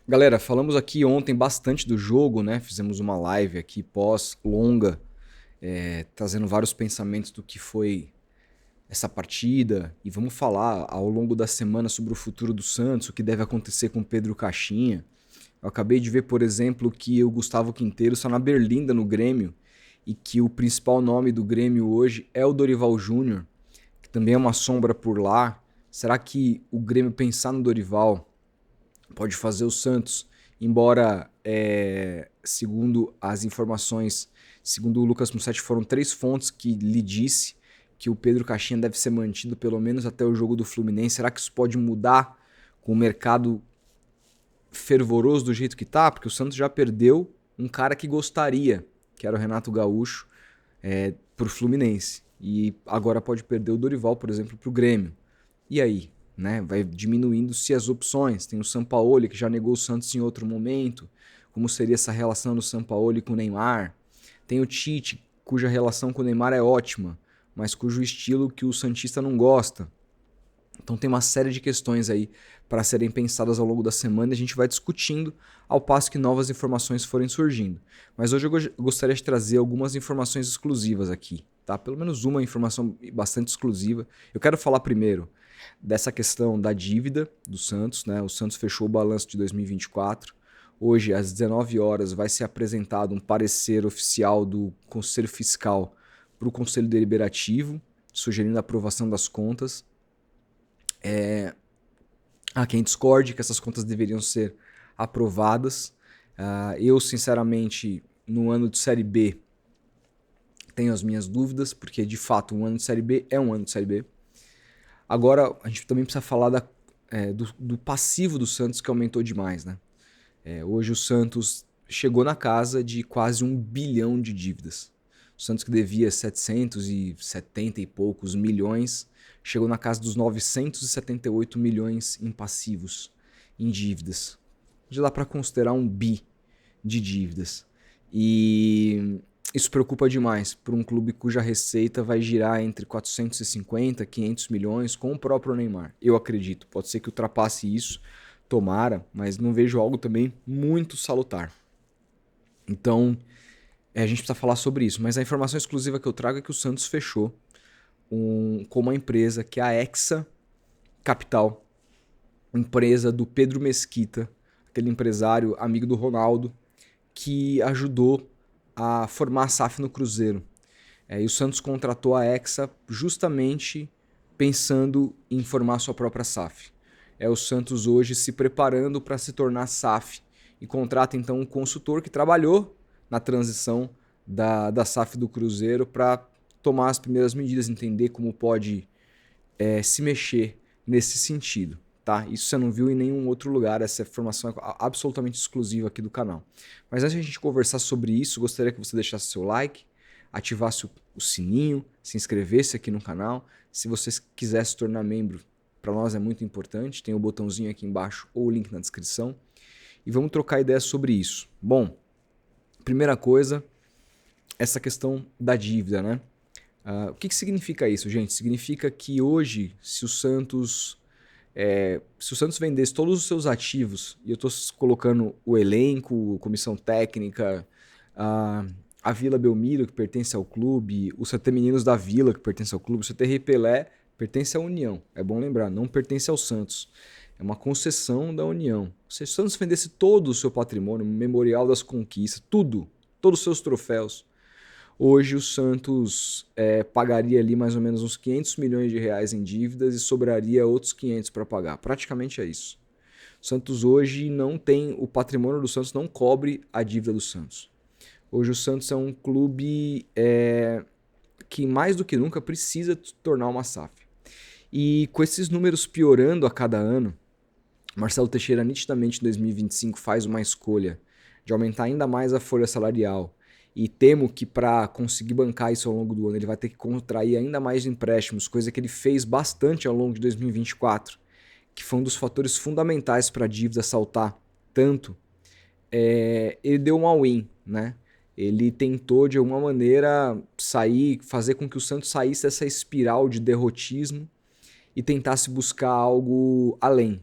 Galera, falamos aqui ontem bastante do jogo, né? Fizemos uma live aqui pós-longa, trazendo vários pensamentos do que foi essa partida. E vamos falar ao longo da semana sobre o futuro do Santos, o que deve acontecer com o Pedro Caixinha. Eu acabei de ver, por exemplo, que o Gustavo Quinteiro está na Berlinda no Grêmio e que o principal nome do Grêmio hoje é o Dorival Júnior, que também é uma sombra por lá. Será que o Grêmio pensar no Dorival pode fazer o Santos, embora, segundo as informações, segundo o Lucas Mussetti, foram 3 fontes que lhe disse que o Pedro Caixinha deve ser mantido pelo menos até o jogo do Fluminense. Será que isso pode mudar com o mercado fervoroso do jeito que tá? Porque o Santos já perdeu um cara que gostaria, que era o Renato Gaúcho, pro Fluminense. E agora pode perder o Dorival, por exemplo, pro Grêmio. E aí? Né? Vai diminuindo-se as opções. Tem o Sampaoli, que já negou o Santos em outro momento. Como seria essa relação do Sampaoli com o Neymar? Tem o Tite, cuja relação com o Neymar é ótima, mas cujo estilo que o Santista não gosta. Então tem uma série de questões aí para serem pensadas ao longo da semana e a gente vai discutindo ao passo que novas informações forem surgindo. Mas hoje eu gostaria de trazer algumas informações exclusivas aqui, tá? Pelo menos uma informação bastante exclusiva. Eu quero falar primeiro dessa questão da dívida do Santos, né? O Santos fechou o balanço de 2024. Hoje, às 19 horas, vai ser apresentado um parecer oficial do Conselho Fiscal para o Conselho Deliberativo, sugerindo a aprovação das contas. Há quem discorde que essas contas deveriam ser aprovadas. Eu, sinceramente, no ano de Série B, tenho as minhas dúvidas, porque de fato um ano de Série B é um ano de Série B. Agora, a gente também precisa falar do passivo do Santos, que aumentou demais, né? Hoje o Santos chegou na casa de quase 1 bilhão de dívidas. O Santos, que devia 770 e poucos milhões, chegou na casa dos 978 milhões em passivos, em dívidas. Já dá para considerar um bi de dívidas. E isso preocupa demais para um clube cuja receita vai girar entre 450 e 500 milhões com o próprio Neymar. Eu acredito. Pode ser que ultrapasse isso, tomara, mas não vejo algo também muito salutar. Então, a gente precisa falar sobre isso. Mas a informação exclusiva que eu trago é que o Santos fechou com uma empresa que é a Hexa Capital, empresa do Pedro Mesquita, aquele empresário amigo do Ronaldo, que ajudou a formar a SAF no Cruzeiro. E o Santos contratou a Hexa justamente pensando em formar sua própria SAF. É o Santos hoje se preparando para se tornar SAF e contrata então um consultor que trabalhou na transição da SAF do Cruzeiro para tomar as primeiras medidas, entender como pode se mexer nesse sentido. Tá? Isso você não viu em nenhum outro lugar, essa informação é absolutamente exclusiva aqui do canal. Mas antes de a gente conversar sobre isso, gostaria que você deixasse seu like, ativasse o sininho, se inscrevesse aqui no canal. Se você quiser se tornar membro, para nós é muito importante, tem o botãozinho aqui embaixo ou o link na descrição. E vamos trocar ideias sobre isso. Bom, primeira coisa, essa questão da dívida, né? O que significa isso, gente? Significa que hoje, se o Santos vendesse todos os seus ativos, e eu estou colocando o elenco, comissão técnica, a Vila Belmiro, que pertence ao clube, o CT Meninos da Vila, que pertence ao clube, o CT Rei Pelé, pertence à União. É bom lembrar, não pertence ao Santos. É uma concessão da União. Se o Santos vendesse todo o seu patrimônio, o Memorial das Conquistas, tudo, todos os seus troféus, hoje o Santos pagaria ali mais ou menos uns 500 milhões de reais em dívidas e sobraria outros 500 para pagar. Praticamente é isso. O Santos hoje não tem, o patrimônio do Santos não cobre a dívida do Santos. Hoje o Santos é um clube que mais do que nunca precisa tornar uma SAF. E com esses números piorando a cada ano, Marcelo Teixeira nitidamente em 2025 faz uma escolha de aumentar ainda mais a folha salarial. E temo que para conseguir bancar isso ao longo do ano ele vai ter que contrair ainda mais empréstimos, coisa que ele fez bastante ao longo de 2024, que foi um dos fatores fundamentais para a dívida saltar tanto. Ele deu um all-in, né? Ele tentou de alguma maneira fazer com que o Santos saísse dessa espiral de derrotismo e tentasse buscar algo além.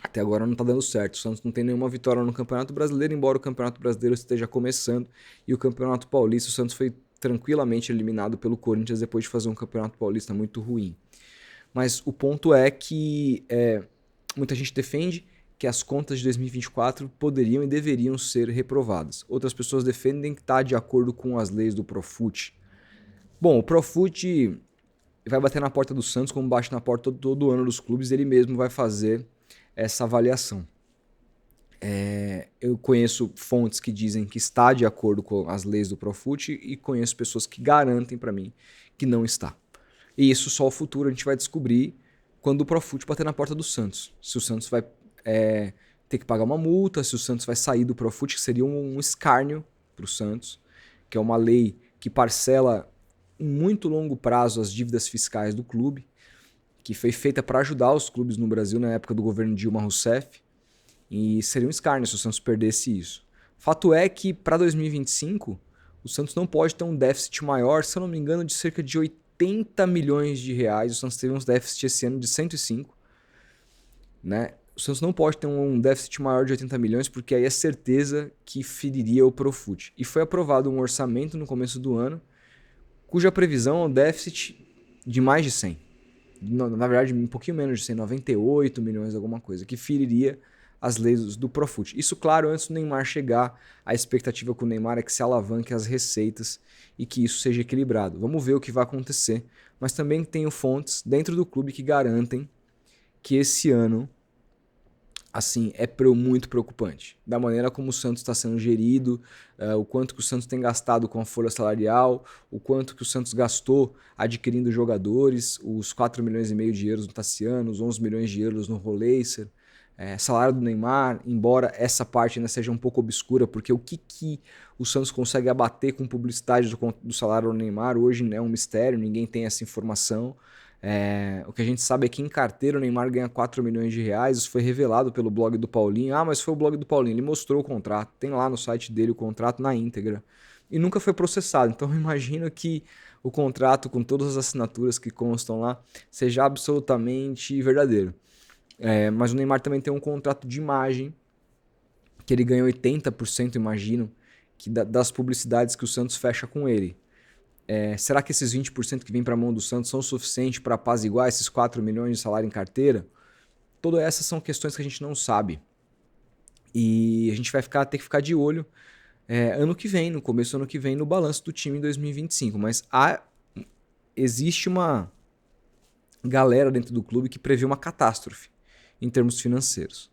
Até agora não tá dando certo. O Santos não tem nenhuma vitória no Campeonato Brasileiro, embora o Campeonato Brasileiro esteja começando. E o Campeonato Paulista, o Santos foi tranquilamente eliminado pelo Corinthians depois de fazer um Campeonato Paulista muito ruim. Mas o ponto é que muita gente defende que as contas de 2024 poderiam e deveriam ser reprovadas. Outras pessoas defendem que está de acordo com as leis do Profut. Bom, o Profut vai bater na porta do Santos, como bate na porta todo ano dos clubes, ele mesmo vai fazer essa avaliação. Eu conheço fontes que dizem que está de acordo com as leis do Profut e conheço pessoas que garantem para mim que não está. E isso só o futuro a gente vai descobrir quando o Profut bater na porta do Santos. Se o Santos vai ter que pagar uma multa, se o Santos vai sair do Profut, que seria um escárnio para o Santos, que é uma lei que parcela em muito longo prazo as dívidas fiscais do clube, que foi feita para ajudar os clubes no Brasil na época do governo Dilma Rousseff, e seria um escárnio se o Santos perdesse isso. Fato é que para 2025 o Santos não pode ter um déficit maior, se eu não me engano, de cerca de 80 milhões de reais. O Santos teve um déficit esse ano de 105, né? O Santos não pode ter um déficit maior de 80 milhões, porque aí é certeza que feriria o Profut. E foi aprovado um orçamento no começo do ano, cuja previsão é um déficit de mais de 100. Na verdade, um pouquinho menos de 100, 98 milhões, alguma coisa, que feriria as leis do Profut. Isso, claro, antes do Neymar chegar, a expectativa com o Neymar é que se alavanque as receitas e que isso seja equilibrado. Vamos ver o que vai acontecer. Mas também tenho fontes dentro do clube que garantem que esse ano assim, muito preocupante. Da maneira como o Santos está sendo gerido, o quanto que o Santos tem gastado com a folha salarial, o quanto que o Santos gastou adquirindo jogadores, os 4 milhões e meio de euros no Tassiano, os 11 milhões de euros no Roleiser, salário do Neymar, embora essa parte ainda seja um pouco obscura, porque o que o Santos consegue abater com publicidade do salário do Neymar hoje é um mistério, ninguém tem essa informação. O que a gente sabe é que em carteira o Neymar ganha 4 milhões de reais. Isso foi revelado pelo blog do Paulinho. Mas foi o blog do Paulinho, ele mostrou o contrato, tem lá no site dele o contrato na íntegra e nunca foi processado. Então eu imagino que o contrato com todas as assinaturas que constam lá seja absolutamente verdadeiro. Mas o Neymar também tem um contrato de imagem que ele ganha 80%, imagino, das publicidades que o Santos fecha com ele. Será que esses 20% que vem para a mão do Santos são suficientes para apaziguar esses 4 milhões de salário em carteira? Todas essas são questões que a gente não sabe. E a gente vai ter que ficar de olho ano que vem, no começo do ano que vem, no balanço do time em 2025. Mas existe uma galera dentro do clube que prevê uma catástrofe em termos financeiros.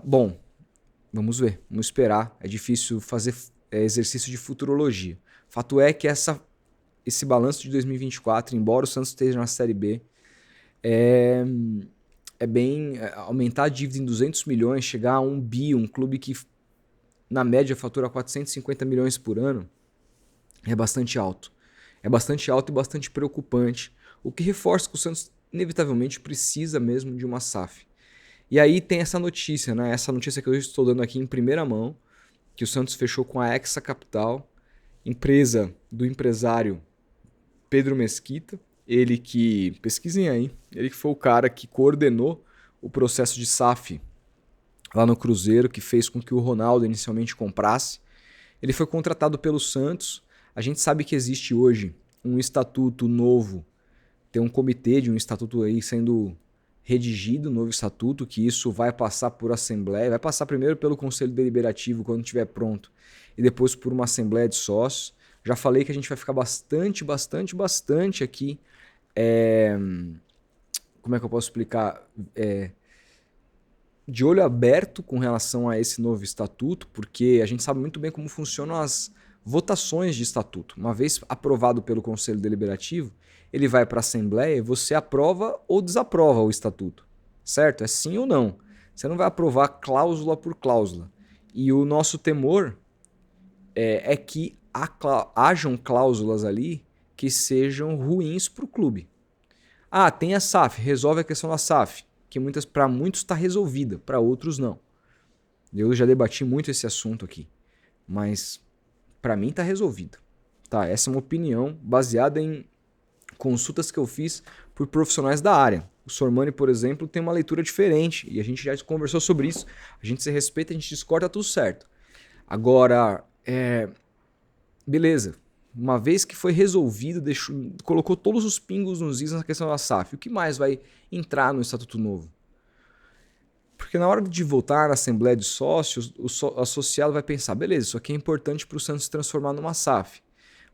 Bom, vamos ver, vamos esperar. É difícil fazer exercício de futurologia. Fato é que esse balanço de 2024, embora o Santos esteja na Série B, aumentar a dívida em 200 milhões, chegar a 1 bi, um clube que na média fatura 450 milhões por ano, é bastante alto. É bastante alto e bastante preocupante, o que reforça que o Santos inevitavelmente precisa mesmo de uma SAF. E aí tem essa notícia, né? Essa notícia que eu estou dando aqui em primeira mão, que o Santos fechou com a Hexa Capital, empresa do empresário Pedro Mesquita, ele que, pesquisem aí, ele que foi o cara que coordenou o processo de SAF lá no Cruzeiro, que fez com que o Ronaldo inicialmente comprasse. Ele foi contratado pelo Santos. A gente sabe que existe hoje um estatuto novo, tem um comitê de um estatuto aí sendo redigido, um novo estatuto, que isso vai passar por assembleia, vai passar primeiro pelo Conselho Deliberativo quando estiver pronto, e depois por uma assembleia de sócios. Já falei que a gente vai ficar bastante aqui. Como é que eu posso explicar? De olho aberto com relação a esse novo estatuto, porque a gente sabe muito bem como funcionam as votações de estatuto. Uma vez aprovado pelo Conselho Deliberativo, ele vai para a Assembleia e você aprova ou desaprova o estatuto, certo? É sim ou não. Você não vai aprovar cláusula por cláusula. E o nosso temor é que hajam cláusulas ali que sejam ruins para o clube. Tem a SAF, resolve a questão da SAF, que para muitos está resolvida, para outros não. Eu já debati muito esse assunto aqui, mas para mim está resolvido. Essa é uma opinião baseada em consultas que eu fiz por profissionais da área. O Sormani, por exemplo, tem uma leitura diferente e a gente já conversou sobre isso. A gente se respeita, a gente discorda, tudo certo. Agora, beleza. Uma vez que foi resolvido, colocou todos os pingos nos is na questão da SAF, o que mais vai entrar no Estatuto Novo? Porque na hora de votar na Assembleia de Sócios, o associado vai pensar, beleza, isso aqui é importante para o Santos se transformar numa SAF.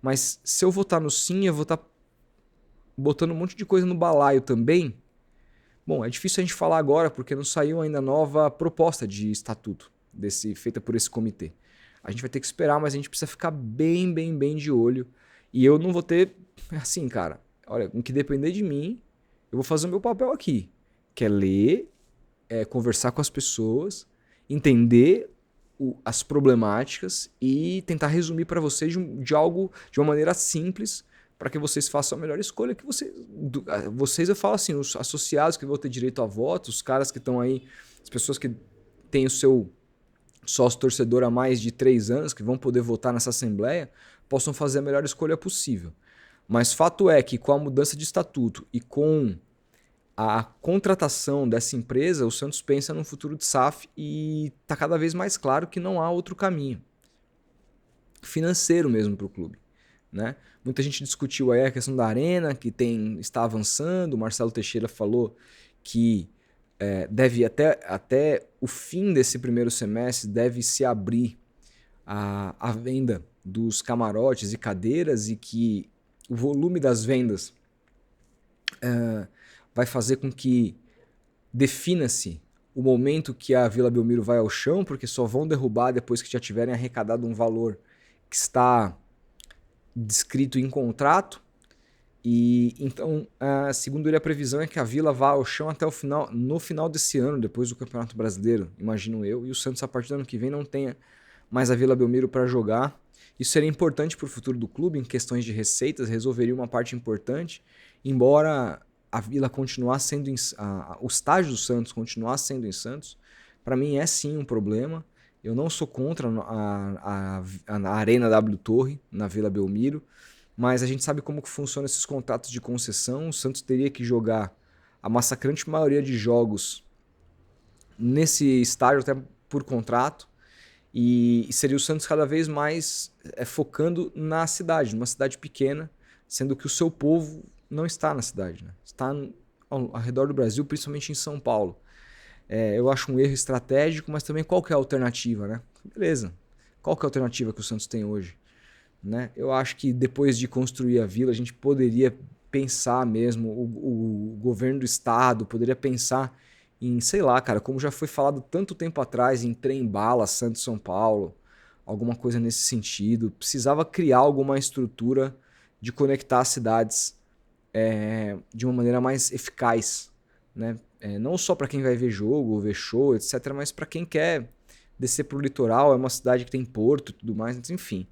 Mas se eu votar no sim, eu vou estar botando um monte de coisa no balaio também. Bom, é difícil a gente falar agora porque não saiu ainda a nova proposta de estatuto feita por esse comitê. A gente vai ter que esperar, mas a gente precisa ficar bem, bem, bem de olho. E eu não vou ter, assim, cara, olha, com que depender de mim, eu vou fazer o meu papel aqui, que é ler, conversar com as pessoas, entender as problemáticas e tentar resumir para vocês de uma maneira simples, para que vocês façam a melhor escolha que vocês, eu falo assim, os associados que vão ter direito a voto, os caras que estão aí, as pessoas que têm o seu sócio torcedor há mais de 3 anos, que vão poder votar nessa assembleia, possam fazer a melhor escolha possível. Mas fato é que com a mudança de estatuto e com a contratação dessa empresa, o Santos pensa no futuro de SAF e está cada vez mais claro que não há outro caminho financeiro mesmo para o clube, né? Muita gente discutiu aí a questão da arena, que está avançando. O Marcelo Teixeira falou que deve até o fim desse primeiro semestre deve se abrir a venda dos camarotes e cadeiras e que o volume das vendas vai fazer com que defina-se o momento que a Vila Belmiro vai ao chão, porque só vão derrubar depois que já tiverem arrecadado um valor que está descrito em contrato. E então, segundo ele, a previsão é que a Vila vá ao chão até no final desse ano, depois do Campeonato Brasileiro, imagino eu, e o Santos a partir do ano que vem não tenha mais a Vila Belmiro para jogar. Isso seria importante para o futuro do clube em questões de receitas, resolveria uma parte importante, embora a Vila continuar sendo o estádio do Santos continuar sendo em Santos, para mim é sim um problema. Eu não sou contra a Arena W Torre na Vila Belmiro, mas a gente sabe como que funcionam esses contratos de concessão. O Santos teria que jogar a massacrante maioria de jogos nesse estádio até por contrato, e seria o Santos cada vez mais focando na cidade, numa cidade pequena, sendo que o seu povo não está na cidade, né? Está ao redor do Brasil, principalmente em São Paulo. Eu acho um erro estratégico, mas também qual que é a alternativa, né? Beleza, qual que é a alternativa que o Santos tem hoje? Né? Eu acho que depois de construir a Vila, a gente poderia pensar mesmo, o governo do estado poderia pensar em, sei lá, cara, como já foi falado tanto tempo atrás, em trem-bala, Santos-São Paulo, alguma coisa nesse sentido. Precisava criar alguma estrutura de conectar as cidades de uma maneira mais eficaz, né? Não só para quem vai ver jogo, ver show, etc., mas para quem quer descer para o litoral, é uma cidade que tem porto e tudo mais, enfim.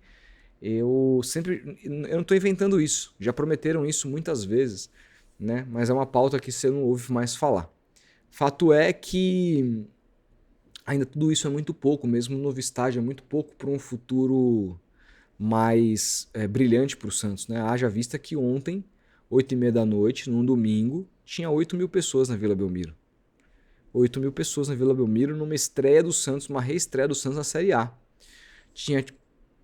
Eu não estou inventando isso, já prometeram isso muitas vezes, né? Mas é uma pauta que você não ouve mais falar. Fato é que ainda tudo isso é muito pouco, mesmo o novo estádio é muito pouco para um futuro mais brilhante para o Santos, né? Haja vista que ontem, 8h30 da noite, num domingo, tinha 8.000 pessoas na Vila Belmiro. 8.000 pessoas na Vila Belmiro numa estreia do Santos, uma reestreia do Santos na Série A.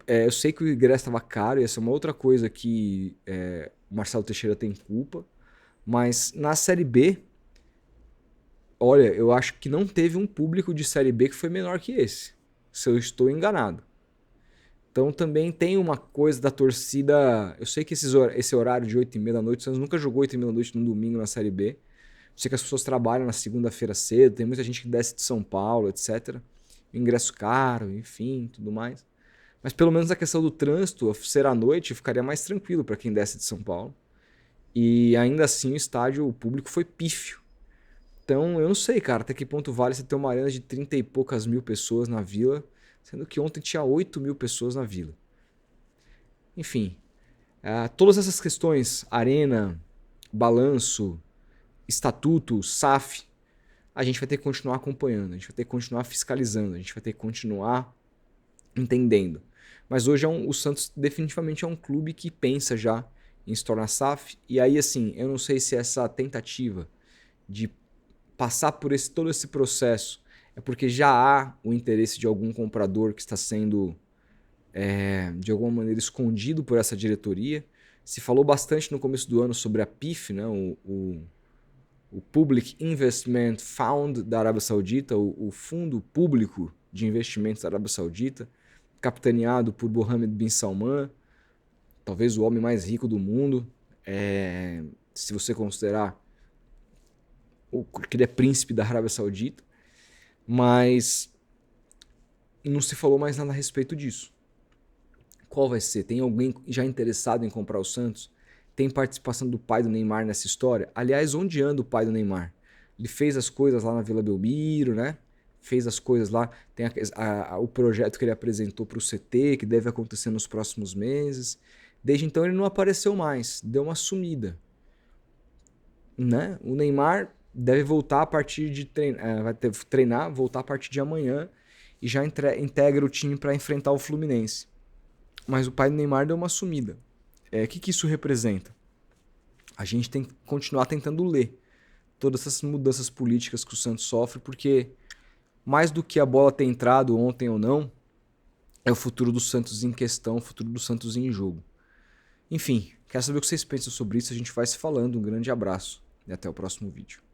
Eu sei que o ingresso estava caro, e essa é uma outra coisa que o Marcelo Teixeira tem culpa, mas na Série B, olha, eu acho que não teve um público de Série B que foi menor que esse, se eu estou enganado. Então também tem uma coisa da torcida. Eu sei que esse horário de 8h30 da noite, o Santos nunca jogou 8h30 da noite no domingo na Série B. Eu sei que as pessoas trabalham na segunda-feira cedo, tem muita gente que desce de São Paulo, etc. Ingresso caro, enfim, tudo mais. Mas pelo menos a questão do trânsito, ser à noite, ficaria mais tranquilo para quem desce de São Paulo. E ainda assim o estádio, o público foi pífio. Então eu não sei, cara, até que ponto vale você ter uma arena de 30 e poucas mil pessoas na Vila, sendo que ontem tinha 8.000 pessoas na Vila. Enfim, todas essas questões, arena, balanço, estatuto, SAF, a gente vai ter que continuar acompanhando, a gente vai ter que continuar fiscalizando, a gente vai ter que continuar entendendo. Mas hoje o Santos definitivamente é um clube que pensa já em se tornar SAF. E aí, assim, eu não sei se essa tentativa de passar por todo esse processo é porque já há o interesse de algum comprador que está sendo, de alguma maneira, escondido por essa diretoria. Se falou bastante no começo do ano sobre a PIF, né? O Public Investment Fund da Arábia Saudita, o Fundo Público de Investimentos da Arábia Saudita, capitaneado por Mohammed bin Salman, talvez o homem mais rico do mundo, se você considerar que ele é príncipe da Arábia Saudita, mas não se falou mais nada a respeito disso. Qual vai ser? Tem alguém já interessado em comprar o Santos? Tem participação do pai do Neymar nessa história? Aliás, onde anda o pai do Neymar? Ele fez as coisas lá na Vila Belmiro, né? Fez as coisas lá. Tem o projeto que ele apresentou para o CT, que deve acontecer nos próximos meses. Desde então ele não apareceu mais, deu uma sumida. Né? O Neymar deve voltar a partir de treinar, voltar a partir de amanhã e já integra o time para enfrentar o Fluminense. Mas o pai do Neymar deu uma sumida. O que isso representa? A gente tem que continuar tentando ler todas essas mudanças políticas que o Santos sofre, porque mais do que a bola ter entrado ontem ou não, é o futuro do Santos em questão, o futuro do Santos em jogo. Enfim, quero saber o que vocês pensam sobre isso, a gente vai se falando. Um grande abraço e até o próximo vídeo.